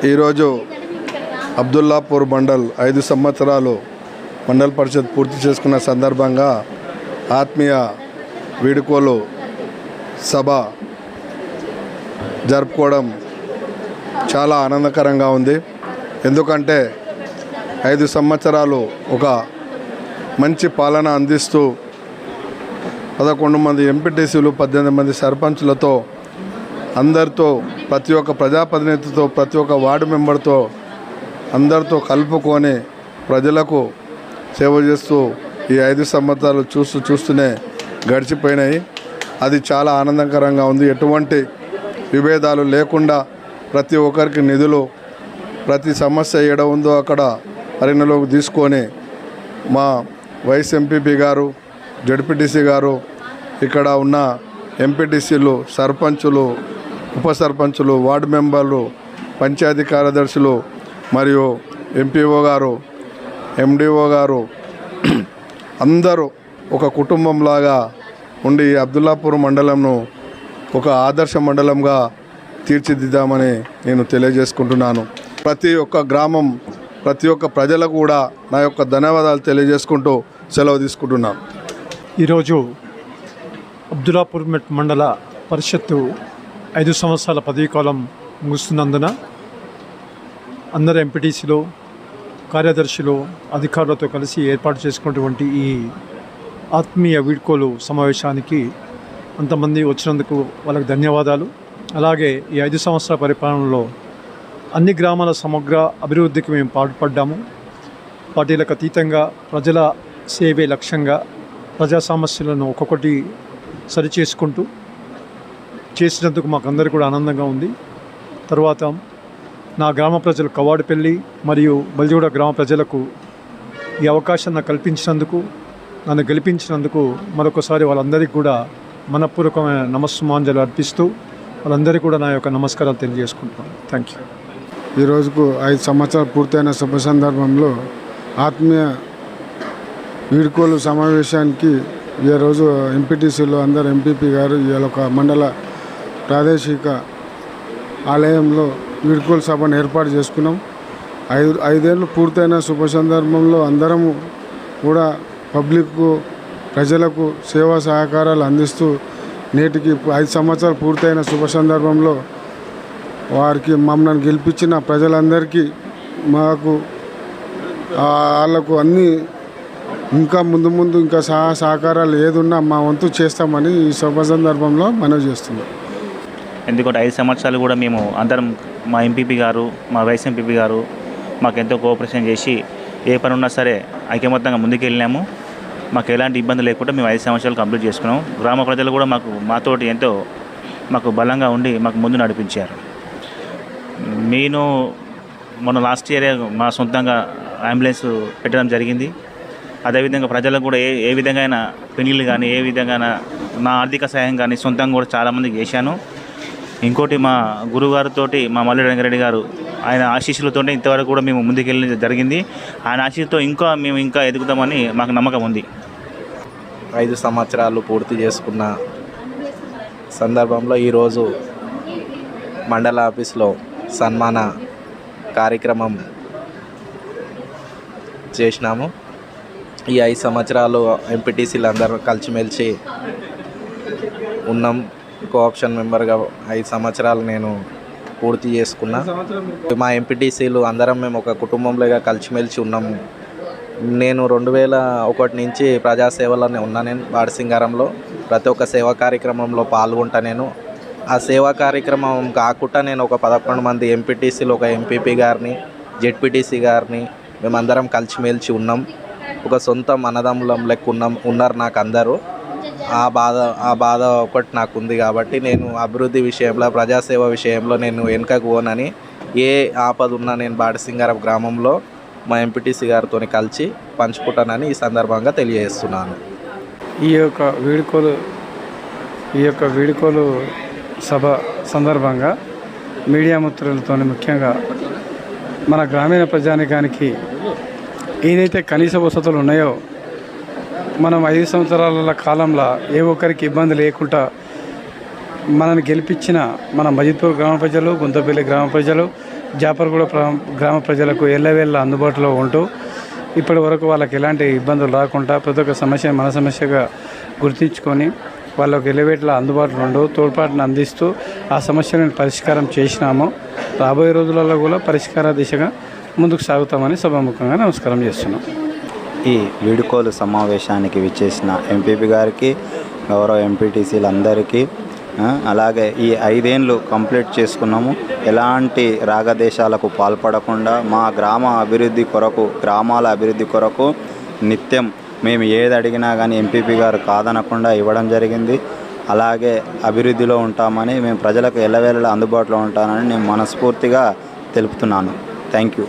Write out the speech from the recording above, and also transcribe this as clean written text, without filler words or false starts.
ఈరోజు అబ్దుల్లాపూర్ మండల్ 5 సంవత్సరాలు మండల్ పరిషత్ పూర్తి చేసుకున్న సందర్భంగా ఆత్మీయ వీడుకోలు సభ జరుపుకోవడం చాలా ఆనందకరంగా ఉంది. ఎందుకంటే 5 సంవత్సరాలు ఒక మంచి పాలన అందిస్తూ 11 మంది ఎంపీటీసీలు 18 మంది సర్పంచులతో అందరితో ప్రతి ఒక్క ప్రజాప్రతినిధితో ప్రతి ఒక్క వార్డు మెంబర్తో అందరితో కలుపుకొని ప్రజలకు సేవ చేస్తూ ఈ 5 సంవత్సరాలు చూస్తూనే గడిచిపోయినాయి. అది చాలా ఆనందకరంగా ఉంది. ఎటువంటి విభేదాలు లేకుండా ప్రతి ఒక్కరికి నిధులు ప్రతి సమస్య ఎక్కడ ఉందో అక్కడ పరిగణలోకి తీసుకొని మా వైస్ ఎంపీపీ గారు, జడ్పీటీసీ గారు, ఇక్కడ ఉన్న ఎంపీటీసీలు, సర్పంచులు, ఉప సర్పంచులు, వార్డు మెంబర్లు, పంచాయతీ కార్యదర్శులు మరియు ఎంపీఓ గారు, ఎండిఓ గారు అందరూ ఒక కుటుంబంలాగా ఉండి అబ్దుల్లాపూర్ మండలంను ఒక ఆదర్శ మండలంగా తీర్చిదిద్దామని నేను తెలియజేసుకుంటున్నాను. ప్రతి ఒక్క గ్రామం, ప్రతి ఒక్క ప్రజలకు కూడా నా యొక్క ధన్యవాదాలు తెలియజేసుకుంటూ సెలవు తీసుకుంటున్నాను. ఈరోజు అబ్దుల్లాపూర్ మండల పరిషత్తు 5 సంవత్సరాల పదవీకాలం ముగుస్తున్నందున అందరు ఎంపీటీసీలు, కార్యదర్శులు, అధికారులతో కలిసి ఏర్పాటు చేసుకున్నటువంటి ఈ ఆత్మీయ వీడ్కోలు సమావేశానికి అంతమంది వచ్చినందుకు వాళ్ళకి ధన్యవాదాలు. అలాగే ఈ 5 సంవత్సరాల పరిపాలనలో అన్ని గ్రామాల సమగ్ర అభివృద్ధికి మేము పాటుపడ్డాము. పార్టీలకు అతీతంగా ప్రజల సేవే లక్ష్యంగా ప్రజా సమస్యలను ఒక్కొక్కటి సరిచేసుకుంటూ చేసినందుకు మాకందరికీ కూడా ఆనందంగా ఉంది. తర్వాత నా గ్రామ ప్రజలు కవాడిపల్లి మరియు బల్జగూడ గ్రామ ప్రజలకు ఈ అవకాశాన్ని నాకు కల్పించినందుకు, నన్ను గెలిపించినందుకు మరొకసారి వాళ్ళందరికీ కూడా మనపూర్వకమైన నమస్సుమాంజలు అర్పిస్తూ వాళ్ళందరికీ కూడా నా యొక్క నమస్కారాలు తెలియజేసుకుంటున్నాను. Thank you. ఈ రోజుకు 5 సంవత్సరాలు పూర్తయిన శుభ సందర్భంలో ఆత్మీయ వీడ్కోలు సమావేశానికి ఈరోజు ఎంపీటీసీలు అందరు, ఎంపీపీ గారు ఇవాళ ఒక మండల ప్రాదేశిక ఆలయంలో వీడ్కోలు సభను ఏర్పాటు చేసుకున్నాం. 5 ఏళ్ళు పూర్తయిన శుభ సందర్భంలో అందరము కూడా పబ్లిక్కు, ప్రజలకు సేవా సహకారాలు అందిస్తూ నేటికి 5 సంవత్సరాలు పూర్తయిన శుభ సందర్భంలో వారికి మమ్మల్ని గెలిపించిన ప్రజలందరికీ మాకు వాళ్ళకు అన్నీ ఇంకా ముందు ఇంకా సహకారాలు ఏదున్నా మా వంతు చేస్తామని ఈ శుభ సందర్భంలో మనవి చేస్తున్నాం. ఎందుకంటే 5 సంవత్సరాలు కూడా మేము అందరం, మా ఎంపీపీ గారు, మా వైస్ ఎంపీపీ గారు మాకు ఎంతో కోఆపరేషన్ చేసి ఏ పని ఉన్నా సరే ఐకమత్యంగా ముందుకెళ్ళినాము. మాకు ఎలాంటి ఇబ్బంది లేకుండా మేము 5 సంవత్సరాలు కంప్లీట్ చేసుకున్నాం. గ్రామ ప్రజలు కూడా మాతోటి ఎంతో మాకు బలంగా ఉండి మాకు ముందు నడిపించారు. నేను మొన్న లాస్ట్ ఇయర్ మా సొంతంగా అంబులెన్స్ పెట్టడం జరిగింది. అదేవిధంగా ప్రజలకు కూడా ఏ విధంగా పెళ్ళిళ్ళు కానీ, ఏ విధంగా నా ఆర్థిక సహాయం కానీ సొంతంగా కూడా చాలామందికి చేశాను. ఇంకోటి మా గురుగారితో, మా మల్లి రంగారెడ్డి గారు, ఆయన ఆశీస్సులతో ఇంతవరకు కూడా మేము ముందుకెళ్ళి జరిగింది. ఆయన ఆశీస్సుతో మేము ఇంకా ఎదుగుతామని మాకు నమ్మకం ఉంది. 5 సంవత్సరాలు పూర్తి చేసుకున్న సందర్భంలో ఈరోజు మండల ఆఫీస్లో సన్మాన కార్యక్రమం చేసినాము. ఈ 5 సంవత్సరాలు ఎంపీటీసీలు అందరూ కలిసిమెలిసి ఉన్నాం. కోఆప్షన్ మెంబర్గా 5 సంవత్సరాలు నేను పూర్తి చేసుకున్నా. మా ఎంపీటీసీలు అందరం మేము ఒక కుటుంబంలోగా కలిసిమెలిసి ఉన్నాము. నేను 2001 నుంచి ప్రజాసేవలోనే ఉన్నా. నేను బాడసింగారంలో ప్రతి ఒక్క సేవా కార్యక్రమంలో పాల్గొంటా. నేను ఆ సేవా కార్యక్రమం కాకుండా నేను ఒక 11 మంది ఎంపీటీసీలు, ఒక ఎంపీపీ గారిని, జెడ్పీటీసీ గారిని మేమందరం కలిసిమెలిసి ఉన్నాం. ఒక సొంత అన్నదమ్ములం లెక్క ఉన్నారు నాకు అందరూ. ఆ బాధ ఒకటి నాకు ఉంది. కాబట్టి నేను అభివృద్ధి విషయంలో, ప్రజాసేవ విషయంలో నేను వెనుకకు పోనని, ఏ ఆపద ఉన్నా నేను బాడసింగారం గ్రామంలో మా ఎంపీటీసీ గారితో కలిసి పంచుకుంటానని ఈ సందర్భంగా తెలియజేస్తున్నాను. ఈ యొక్క వీడుకోలు సభ సందర్భంగా మీడియా మిత్రులతో ముఖ్యంగా మన గ్రామీణ ప్రజానికానికి ఏదైతే కనీస వసతులు ఉన్నాయో మనం 5 సంవత్సరాల కాలంలో ఏ ఒక్కరికి ఇబ్బంది లేకుండా మనల్ని గెలిపించిన మన మజిద్పూర్ గ్రామ ప్రజలు, గుంతపల్లి గ్రామ ప్రజలు, జాపర్గూడ గ్రామ ప్రజలకు ఎల్లవేళ్ళ అందుబాటులో ఉంటూ ఇప్పటి వరకు వాళ్ళకి ఎలాంటి ఇబ్బందులు రాకుండా ప్రతి ఒక్క సమస్యను మన సమస్యగా గుర్తించుకొని వాళ్ళకి ఎలివేట్ల అందుబాటులో ఉంటూ తోడ్పాటును అందిస్తూ ఆ సమస్యలను పరిష్కారం చేసినాము. రాబోయే రోజులలో కూడా పరిష్కార దిశగా ముందుకు సాగుతామని సభాముఖంగా నమస్కారం చేస్తున్నాం. ఈ వీడుకోలు సమావేశానికి విచ్చేసిన ఎంపీపీ గారికి, గౌరవ ఎంపీటీసీలందరికీ, అలాగే ఈ 5 ఏళ్ళు కంప్లీట్ చేసుకున్నాము. ఎలాంటి రాగదేశాలకు పాల్పడకుండా మా గ్రామ అభివృద్ధి కొరకు, గ్రామాల అభివృద్ధి కొరకు నిత్యం మేము ఏది అడిగినా కానీ ఎంపీపీ గారు కాదనకుండా ఇవ్వడం జరిగింది. అలాగే అభివృద్ధిలో ఉంటామని, మేము ప్రజలకు ఎల్లవేళలా అందుబాటులో ఉంటానని నేను మనస్ఫూర్తిగా తెలుపుతున్నాను. Thank you.